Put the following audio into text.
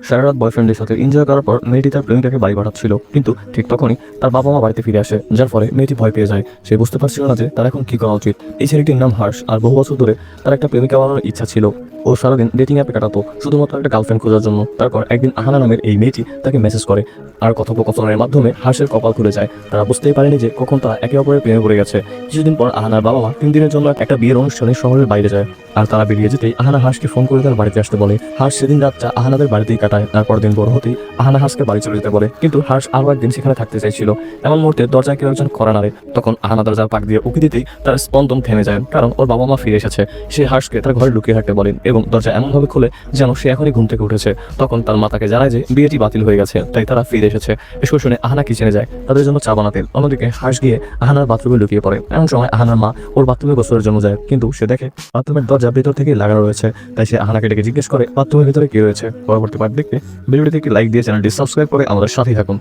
সারা রাত বয়ফ্রেন্ডের সাথে এনজয় করার পর মেয়েটি তার প্রেমিকাকে বাড়ি পাঠাচ্ছিল, কিন্তু ঠিক তখনই তার বাবা মা বাড়িতে ফিরে আসে, যার ফলে মেয়েটি ভয় পেয়ে যায়। সে বুঝতে পারছিল না যে তার এখন কি করা উচিত। এই ছেলেটির নাম হর্ষ, আর বহু বছর ধরে তার একটা প্রেমিকা বানানোর ইচ্ছা ছিল। ও সারাদিন ডেটিং অ্যাপে কাটাতো শুধুমাত্র একটা গার্লফ্রেন্ড খোঁজার জন্য। তারপর একদিন আহানা নামের এই মেয়েটি তাকে মেসেজ করে, আর কথোপকথনের মাধ্যমে হর্ষের কপাল খুলে যায়। তারা বুঝতেই পারেনি যে কখন তারা একে অপরের প্রেমে পড়ে গেছে। কিছুদিন পর আহানার বাবা মা 3 দিনের জন্য একটা বিয়ের অনুষ্ঠানে শহরের বাইরে যায়, আর তারা বেরিয়ে যেতেই আহানা হাঁসকে ফোন করে তার বাড়িতে আসতে বলে। হাঁস সেদিন রাতটা আহানাদের বাড়িতেই কাটায়। তারপর দিন বড় হতেই আহানা হাঁসকে বাড়ি চলে যেতে বলে, কিন্তু হাঁস আরও একদিন সেখানে থাকতে চাইছিল। এমন মুহূর্তে দরজায় কেউ একজন কড়া নাড়ে। তখন আহানা দরজার পাক দিয়ে উকি দিতেই তার স্পন্দন থেমে যায়, কারণ ওর বাবা মা ফিরে এসেছে। সে হাঁসকে তার ঘরে লুকিয়ে থাকতে বলেন এবং দরজা এমনভাবে খুলে যেন সে এখনই ঘুম থেকে উঠেছে। তখন তার মাতাকে জানায় যে বিয়েটি বাতিল হয়ে গেছে, তাই তারা ফিরে এসেছে। এসব শুনে আহানা কিচেনে যায় তাদের জন্য চা বানাতে। অন্যদিকে হাঁস গিয়ে আহানার বাথরুমে লুকিয়ে পড়ে। এমন সময় আহানার মা ওর বাথরুমে গোসলের জন্য যায়, কিন্তু সে দেখে বাথরুমের দরজা ভেতর থেকে লাগানো রয়েছে। তাই সে আহানাকে ডেকে জিজ্ঞেস করে বাথরুমের ভিতরে কি রয়েছে। পরবর্তী পার্ট দেখতে ভিডিওটিতে একটি লাইক দিয়ে চ্যানেলটি সাবস্ক্রাইব করে আমাদের সাথেই থাকুন।